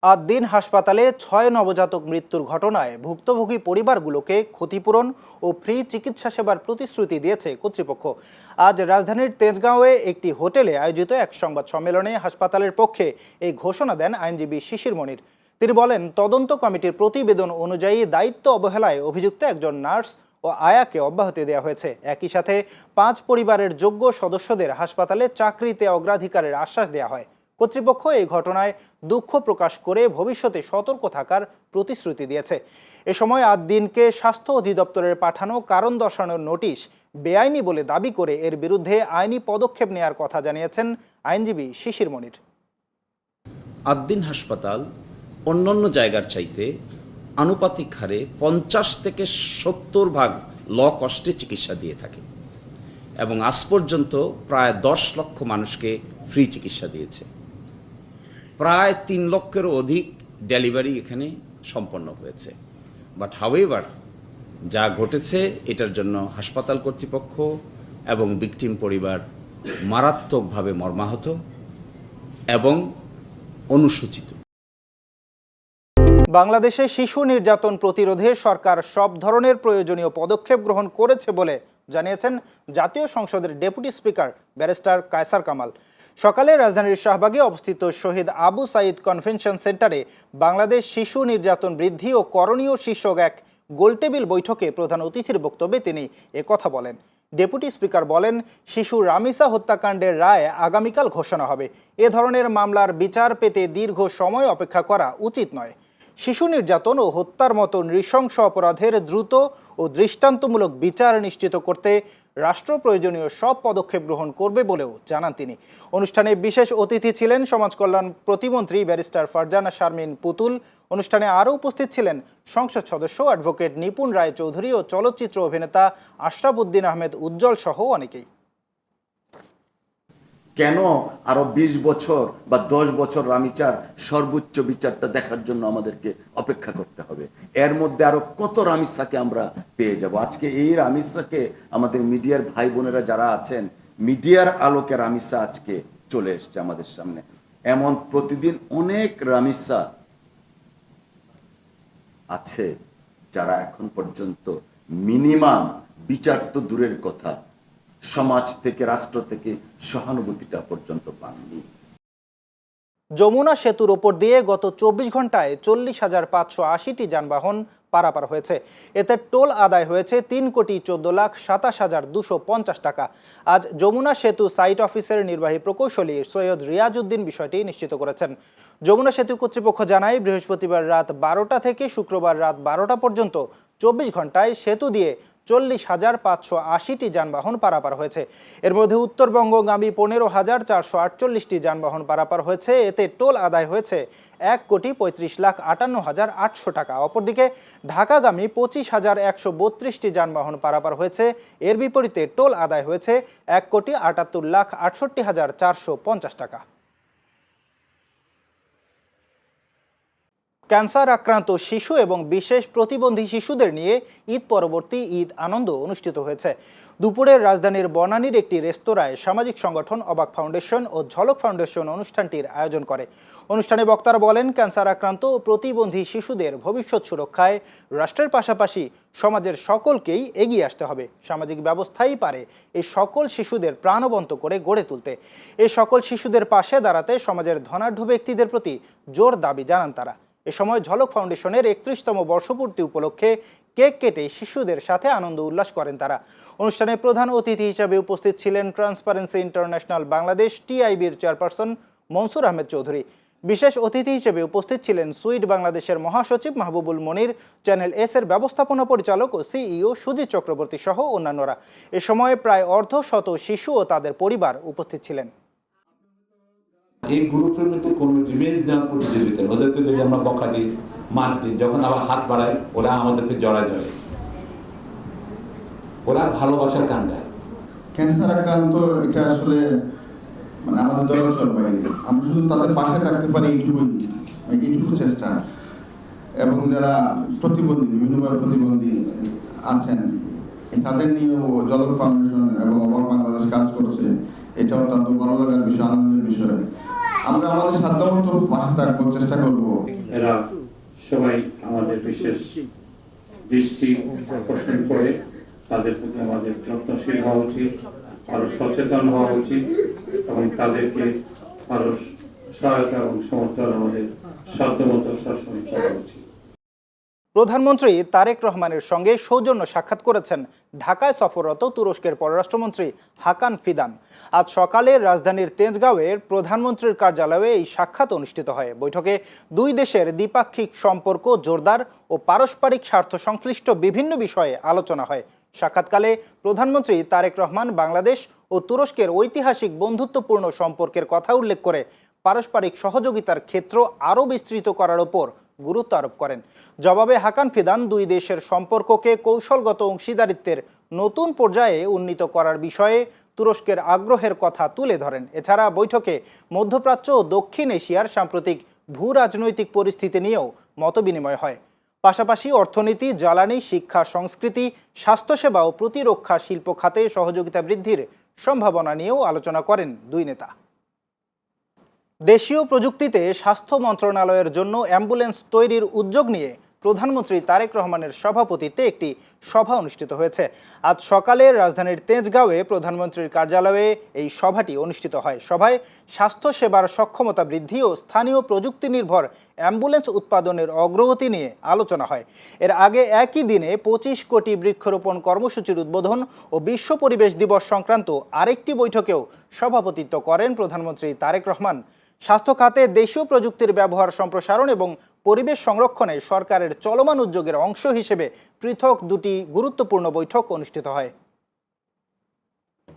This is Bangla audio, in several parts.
আট দিন হাসপাতালে ৬ নবজাতক মৃত্যুর ঘটনায় ভুক্তভোগী পরিবারগুলোকে ক্ষতিপূরণ ও ফ্রি চিকিৎসা সেবার প্রতিশ্রুতি দিয়েছে কর্তৃপক্ষ। আজ রাজধানীর তেজগাঁওয়ে একটি হোটেলে আয়োজিত এক সংবাদ সম্মেলনে হাসপাতালের পক্ষে এই ঘোষণা দেন আইনজীবী শিশির মনির। তিনি বলেন, তদন্ত কমিটির প্রতিবেদন অনুযায়ী দায়িত্ব অবহেলায় অভিযুক্ত একজন নার্স ও আয়াকে অব্যাহতি দেওয়া হয়েছে। একই সাথে ৫ পরিবারের যোগ্য সদস্যদের হাসপাতালে চাকরিতে অগ্রাধিকারের আশ্বাস দেওয়া হয়। কর্তৃপক্ষ এই ঘটনায় দুঃখ প্রকাশ করে ভবিষ্যতে সতর্ক থাকার প্রতিশ্রুতি দিয়েছে। এ সময় ৮ দিনকে স্বাস্থ্য অধিদপ্তরের পাঠানো কারণ দর্শানোর নোটিশ বেআইনি বলে দাবি করে এর বিরুদ্ধে আইনি পদক্ষেপ নেওয়ার কথা জানিয়েছেন আইনজীবী শিশির মনির। ৮ দিন হাসপাতাল অন্যান্য জায়গার চাইতে আনুপাতিক হারে ৫০ থেকে ৭০% ল কস্টে চিকিৎসা দিয়ে থাকে এবং আজ পর্যন্ত প্রায় ১০ লক্ষ মানুষকে ফ্রি চিকিৎসা দিয়েছে। প্রায় ৩ লক্ষেরও অধিক ডেলিভারি এখানে সম্পন্ন হয়েছে। বাট হাউএভার যা ঘটেছে এটার জন্য হাসপাতাল কর্তৃপক্ষ এবং ভিকটিম পরিবার মারাত্মকভাবে মর্মাহত এবং অনুশোচিত। বাংলাদেশে শিশু নির্যাতন প্রতিরোধে সরকার সব ধরনের প্রয়োজনীয় পদক্ষেপ গ্রহণ করেছে বলে জানিয়েছেন জাতীয় সংসদের deputy speaker barrister Kaiser Kamal. সকালে রাজধানীর শাহবাগে অবস্থিত শহীদ আবু সাঈদ কনভেনশন সেন্টারে বাংলাদেশ শিশু নির্যাতন বৃদ্ধি ও করণীয় শীর্ষক এক গোলটেবিল বৈঠকে প্রধান অতিথির বক্তব্যে তিনি একথা বলেন। ডেপুটি স্পিকার বলেন, শিশু রামিসা হত্যাকাণ্ডের রায় আগামীকাল ঘোষণা হবে। এ ধরনের মামলার বিচার পেতে দীর্ঘ সময় অপেক্ষা করা উচিত নয়। শিশু নির্যাতন ও হত্যার মতো নৃশংস অপরাধের দ্রুত ও দৃষ্টান্তমূলক বিচার নিশ্চিত করতে রাষ্ট্র প্রয়োজনীয় সব পদক্ষেপ গ্রহণ করবে বলেও জানান তিনি। অনুষ্ঠানে বিশেষ অতিথি ছিলেন সমাজ কল্যাণ প্রতিমন্ত্রী ব্যারিস্টার ফারজানা শারমিন পুতুল। অনুষ্ঠানে আরও উপস্থিত ছিলেন সংসদ সদস্য অ্যাডভোকেট নিপুণ রায় চৌধুরী ও চলচ্চিত্র অভিনেতা আশরাফ উদ্দিন আহমেদ উজ্জ্বল সহ অনেকেই। কেন আরো ২০ বছর বা ১০ বছর রামিচার সর্বোচ্চ বিচারটা দেখার জন্য আমাদেরকে অপেক্ষা করতে হবে? এর মধ্যে আরো কত রামিসাকে আমরা পেয়ে যাব। আজকে এই রামিসাকে আমাদের মিডিয়ার ভাই বোনেরা যারা আছেন, মিডিয়ার আলোকে রামিসা আজকে চলে এসছে আমাদের সামনে। এমন প্রতিদিন অনেক রামিসা আছে যারা এখন পর্যন্ত মিনিমাম বিচার তো দূরের কথা, সমাজ থেকে রাষ্ট্র থেকে সহানুভূতিটা পর্যন্ত পাননি। যমুনা সেতুর ওপর দিয়ে গত ২৪ ঘন্টায় ৪০,৫৮০টি যানবাহন পারাপার হয়েছে। এতে টোল আদায় হয়েছে ৩,১৪,২৭,২৫০ টাকা। আজ যমুনা সেতু সাইট অফিসের নির্বাহী প্রকৌশলী সৈয়দ রিয়াজউদ্দিন বিষয়টি নিশ্চিত করেছেন। যমুনা সেতু কর্তৃপক্ষ জানায়, বৃহস্পতিবার রাত ১২টা থেকে শুক্রবার রাত ১২টা পর্যন্ত ২৪ ঘন্টায় সেতু দিয়ে ৪০,৫৮০টি যানবাহন পারাপার হয়েছে। এর মধ্যে উত্তরবঙ্গগামী ১৫,৪৪৮টি যানবাহন পারাপার হয়েছে। এতে টোল আদায় হয়েছে ১,৩৫,৫৮,৮০০ টাকা। অপরদিকে ঢাকাগামী ২৫,১৩২টি যানবাহন পারাপার হয়েছে। এর বিপরীতে টোল আদায় হয়েছে ১,৭৮,৬৮,৪৫০ টাকা। ক্যান্সার আক্রান্ত শিশু এবং বিশেষ প্রতিবন্ধী শিশুদের নিয়ে ঈদ পরবর্তী ঈদ আনন্দ অনুষ্ঠিত হয়েছে। দুপুরে রাজধানীর বনানীর একটি রেস্তোরাঁয় সামাজিক সংগঠন অবাক ফাউন্ডেশন ও ঝলক ফাউন্ডেশন অনুষ্ঠানটির আয়োজন করে। অনুষ্ঠানে বক্তারা বলেন, ক্যান্সার আক্রান্ত ও প্রতিবন্ধী শিশুদের ভবিষ্যৎ সুরক্ষায় রাষ্ট্রের পাশাপাশি সমাজের সকলকেই এগিয়ে আসতে হবে। সামাজিক ব্যবস্থাই পারে এই সকল শিশুদের প্রাণবন্ত করে গড়ে তুলতে। এই সকল শিশুদের পাশে দাঁড়াতে সমাজের ধনাঢ্য ব্যক্তিদের প্রতি জোর দাবি জানান তারা। এ সময় ঝলক ফাউন্ডেশনের ৩১তম বর্ষপূর্তি উপলক্ষে কেক কেটে শিশুদের সাথে আনন্দ উল্লাস করেন তারা। অনুষ্ঠানে প্রধান অতিথি হিসেবে উপস্থিত ছিলেন ট্রান্সপারেন্সি ইন্টারন্যাশনাল বাংলাদেশ টিআইবির চেয়ারপারসন মনসুর আহমেদ চৌধুরী। বিশেষ অতিথি হিসেবে উপস্থিত ছিলেন সুইড বাংলাদেশের মহাসচিব মাহবুবুল মনির, চ্যানেল এস এর ব্যবস্থাপনা পরিচালক ও সিইও সুজিত চক্রবর্তী সহ অন্যান্যরা। এ সময় প্রায় অর্ধশত শিশু ও তাদের পরিবার উপস্থিত ছিলেন। এই গ্রুপের মধ্যে কোনো ইমেজ দেওয়ার প্রতিযোগিতা, ওদেরকে যদি আমরা বকা দিই, মার দিই, যখন আবার হাত বাড়াই ওরা আমাদেরকে জড়ায় ধরে, ওরা ভালোবাসার গান গায়। ক্যান্সার আক্রান্ত এটা আসলে মানে আমাদের দরকার বাইরে, আমরা শুধু তাদের পাশে থাকতে পারি এইটুকু চেষ্টা। এবং যারা প্রতিবন্ধী, বিভিন্নভাবে প্রতিবন্ধী আছেন, তাদের নিয়েও ঝলক ফাউন্ডেশন এবং অবাক বাংলাদেশ কাজ করছে। এটা অত্যন্ত ভালো লাগার বিষয়, আনন্দের বিষয়। আমরা আমাদের সাধ্যমতো পাশে থাকবো, চেষ্টা করবো। এরা সবাই আমাদের বিশেষ দৃষ্টি আকর্ষণ করে, তাদের প্রতি আমাদের যত্নশীল হওয়া উচিত, আরো সচেতন হওয়া উচিত এবং তাদেরকে আরো সহায়তা এবং সমর্থন আমাদের সাধ্যমতো সবসময় করা উচিত। প্রধানমন্ত্রী তারেক রহমানের সঙ্গে সৌজন্য সাক্ষাৎ করেছেন ঢাকায় সফররত তুরস্কের পররাষ্ট্রমন্ত্রী হাকান ফিদান। আজ সকালে রাজধানীর তেজগাঁওয়ের প্রধানমন্ত্রীর কার্যালয়ে এই সাক্ষাৎ অনুষ্ঠিত হয়। বৈঠকে দুই দেশের দ্বিপাক্ষিক সম্পর্ক জোরদার ও পারস্পরিক স্বার্থ সংশ্লিষ্ট বিভিন্ন বিষয়ে আলোচনা হয়। সাক্ষাৎকালে প্রধানমন্ত্রী তারেক রহমান বাংলাদেশ ও তুরস্কের ঐতিহাসিক বন্ধুত্বপূর্ণ সম্পর্কের কথা উল্লেখ করে পারস্পরিক সহযোগিতার ক্ষেত্র আরও বিস্তৃত করার ওপর গুরুত্ব আরোপ করেন। জবাবে হাকান ফিদান দুই দেশের সম্পর্ককে কৌশলগত অংশীদারিত্বের নতুন পর্যায়ে উন্নীত করার বিষয়ে তুরস্কের আগ্রহের কথা তুলে ধরেন। এছাড়া বৈঠকে মধ্যপ্রাচ্য ও দক্ষিণ এশিয়ার সাম্প্রতিক ভূ রাজনৈতিক পরিস্থিতি নিয়েও মতবিনিময় হয়। পাশাপাশি অর্থনীতি, জ্বালানি, শিক্ষা, সংস্কৃতি, স্বাস্থ্যসেবা ও প্রতিরক্ষা শিল্প খাতে সহযোগিতা বৃদ্ধির সম্ভাবনা নিয়েও আলোচনা করেন দুই নেতা। দেশীয় প্রযুক্তিতে স্বাস্থ্য মন্ত্রণালয়ের জন্য অ্যাম্বুলেন্স তৈরির উদ্যোগ নিয়ে প্রধানমন্ত্রী তারেক রহমানের সভাপতিত্বে একটি সভা অনুষ্ঠিত হয়েছে। আজ সকালে রাজধানীর তেজগাঁওয়ে প্রধানমন্ত্রীর কার্যালয়ে এই সভাটি অনুষ্ঠিত হয়। সভায় স্বাস্থ্যসেবার সক্ষমতা বৃদ্ধি ও স্থানীয় প্রযুক্তি নির্ভর অ্যাম্বুলেন্স উৎপাদনের অগ্রগতি নিয়ে আলোচনা হয়। এর আগে একই দিনে 25 কোটি বৃক্ষরোপণ কর্মসূচির উদ্বোধন ও বিশ্ব পরিবেশ দিবস সংক্রান্ত আরেকটি বৈঠকেও সভাপতিত্ব করেন প্রধানমন্ত্রী তারেক রহমান। স্বাস্থ্য খাতে দেশীয় প্রযুক্তির ব্যবহার সম্প্রসারণ এবং পরিবেশ সংরক্ষণে সরকারের চলমান উদ্যোগের অংশ হিসেবে পৃথক দুটি গুরুত্বপূর্ণ বৈঠক অনুষ্ঠিত হয়।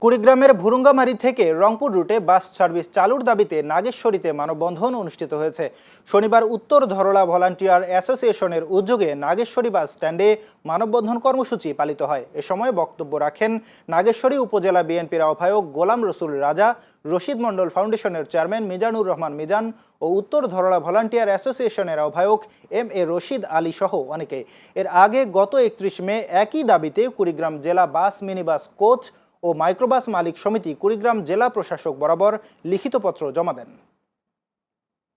কুড়িগ্রামের ভুরুঙ্গামারী থেকে রংপুর রুটে বাস সার্ভিস চালুর দাবিতে নাগেশ্বরীতে মানববন্ধন অনুষ্ঠিত হয়েছে। শনিবার উত্তর ধরলা ভলান্টিয়ার অ্যাসোসিয়েশনের উদ্যোগে নাগেশ্বরী বাস স্ট্যান্ডে মানববন্ধন কর্মসূচি পালিত হয়। এ সময় বক্তব্য রাখেন নাগেশ্বরী উপজেলা বিএনপির আহ্বায়ক গোলাম রসুল রাজা, রশিদ মন্ডল ফাউন্ডেশনের চেয়ারম্যান মিজানুর রহমান মিজান ও উত্তর ধরলা ভলান্টিয়ার অ্যাসোসিয়েশনের আহ্বায়ক এম.এ. রশিদ আলী সহ অনেকে। এর আগে গত 31 মে একই দাবিতে কুড়িগ্রাম জেলা বাস, মিনিবাস, কোচ ও মাইক্রোবাস মালিক সমিতি কুড়িগ্রাম জেলা প্রশাসক বরাবর লিখিতপত্র জমা দেন।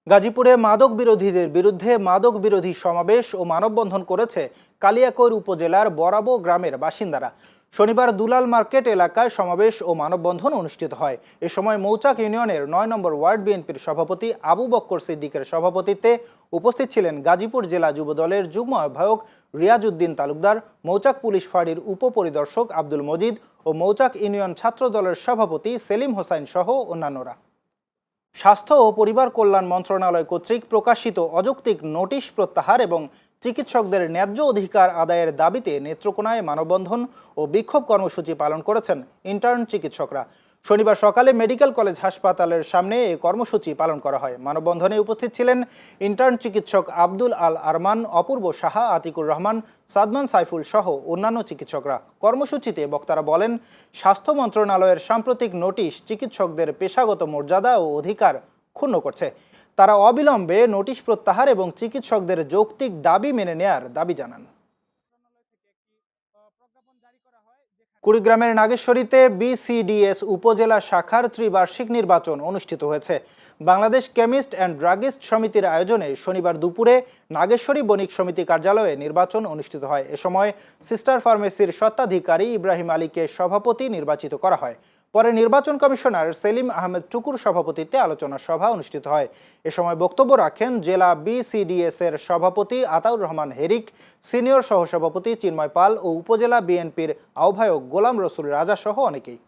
গাজীপুরে মাদক বিরোধীদের বিরুদ্ধে মাদক বিরোধী সমাবেশ ও মানববন্ধন করেছে কালিয়াকৈর উপজেলার বরাবো গ্রামের বাসিন্দারা। শনিবার দুলাল মার্কেট এলাকায় সমাবেশ ও মানববন্ধন অনুষ্ঠিত হয়। এ সময় মৌচাক ইউনিয়নের 9 নম্বর ওয়ার্ড বিএনপির সভাপতি আবু বক্কর সিদ্দিকের সভাপতিত্বে উপস্থিত ছিলেন গাজীপুর জেলা যুবদলের যুগ্ম আহ্বায়ক রিয়াজউদ্দিন তালুকদার, মৌচাক পুলিশ ফাঁড়ির উপপরিদর্শক আব্দুল মজিদ ও মৌচাক ইউনিয়ন ছাত্র দলের সভাপতি সেলিম হোসাইন সহ অন্যান্যরা। স্বাস্থ্য ও পরিবার কল্যাণ মন্ত্রণালয় কর্তৃক প্রকাশিত অযৌক্তিক নোটিশ প্রত্যাহার এবং চিকিৎসকদের ন্যায্য অধিকার আদায়ের দাবিতে নেত্রকোনায় মানববন্ধন ও বিক্ষোভ কর্মসূচি পালন করেছেন ইন্টার্ন চিকিৎসকরা। শনিবার সকালে মেডিকেল কলেজ হাসপাতালের সামনে এই কর্মসূচি পালন করা হয়। মানববন্ধনে উপস্থিত ছিলেন ইন্টার্ন চিকিৎসক আব্দুল আল আরমান, অপূর্ব সাহা, আতিকুর রহমান, সাদমান সাইফুল সহ অন্যান্য চিকিৎসকরা। কর্মসূচিতে বক্তারা বলেন, স্বাস্থ্য মন্ত্রণালয়ের সাম্প্রতিক নোটিশ চিকিৎসকদের পেশাগত মর্যাদা ও অধিকার ক্ষুণ্ণ করছে। তারা অবিলম্বে নোটিশ প্রত্যাহার এবং চিকিৎসকদের যৌক্তিক দাবি মেনে নেয়ার দাবি জানান। কুড়িগ্রামের নাগেশ্বরীতে বিসিডিএস উপজেলা শাখার ত্রিবার্ষিক নির্বাচন অনুষ্ঠিত হয়েছে। বাংলাদেশ কেমিস্ট অ্যান্ড ড্রাগিস্ট সমিতির আয়োজনে শনিবার দুপুরে নাগেশ্বরী বণিক সমিতি কার্যালয়ে নির্বাচন অনুষ্ঠিত হয়। এ সময় সিস্টার ফার্মেসির স্বত্বাধিকারী ইব্রাহিম আলীকে সভাপতি নির্বাচিত করা হয়। পরে নির্বাচন কমিশনার সেলিম আহমেদ টুকুর সভাপতিত্বে আলোচনা সভা অনুষ্ঠিত হয়। এ সময় বক্তব্য রাখেন জেলা বিসিডিএস এর সভাপতি আতাউর রহমান হেরিক, সিনিয়র সহসভাপতি চিন্ময় পাল ও উপজেলা বিএনপির আহ্বায়ক গোলাম রসুল রাজা সহ অনেকেই।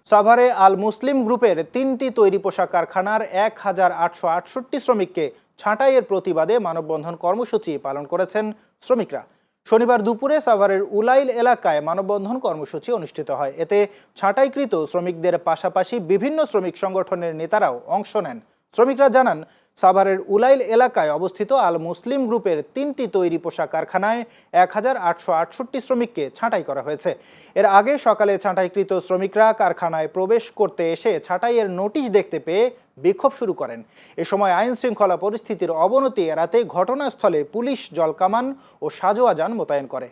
সাভারে আল মুসলিম গ্রুপের 3টি তৈরি পোশাক কারখানার 1868 শ্রমিককে ছাঁটাইয়ের প্রতিবাদে মানববন্ধন কর্মসূচি পালন করেছেন শ্রমিকরা। শনিবার দুপুরে সাভারের উলাইল এলাকায় মানববন্ধন কর্মসূচি অনুষ্ঠিত হয়। এতে ছাঁটাইকৃত শ্রমিকদের পাশাপাশি বিভিন্ন শ্রমিক সংগঠনের নেতারাও অংশ নেন। শ্রমিকরা জানান, সাভারের উলাইল এলাকায় অবস্থিত আল মুসলিম গ্রুপের 3টি তৈরি পোশাক কারখানায় 1868 শ্রমিককে ছাঁটাই করা হয়েছে। এর আগে সকালে ছাঁটাইকৃত শ্রমিকরা কারখানায় প্রবেশ করতে এসে ছাঁটাইয়ের নোটিশ দেখতে পেয়ে বিক্ষোভ শুরু করেন। এ সময় আইন শৃঙ্খলা পরিস্থিতির অবনতি এড়াতে ঘটনাস্থলে পুলিশ, জলকামান ও সাজোয়া যান মোতায়েন করে।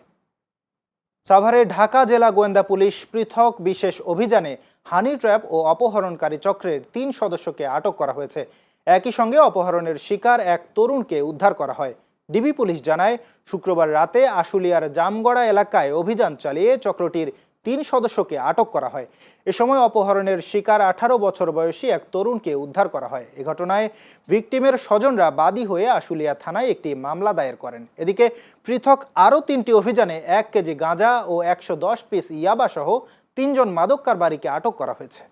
সাভারে ঢাকা জেলা গোয়েন্দা পুলিশ পৃথক বিশেষ অভিযানে হানি ট্র্যাপ ও অপহরণকারী চক্রের 3 সদস্যকে আটক করা হয়েছে। একই সঙ্গে অপহরণের শিকার এক তরুণকে উদ্ধার করা হয়। ডিবি পুলিশ জানায়, শুক্রবার রাতে আশুলিয়ার জামগড়া এলাকায় অভিযান চালিয়ে চক্রটির 3 সদস্যকে আটক করা হয়। এ সময় অপহরণের শিকার 18 বছর বয়সী এক তরুণকে উদ্ধার করা হয়। এ ঘটনায় ভিকটিমের স্বজনরা বাদী হয়ে আশুলিয়া থানায় একটি মামলা দায়ের করেন। এদিকে পৃথক আরও 3টি অভিযানে 1 কেজি গাঁজা ও 110 পিস ইয়াবা সহ 3 জন মাদক কারবারিকে আটক করা হয়েছে।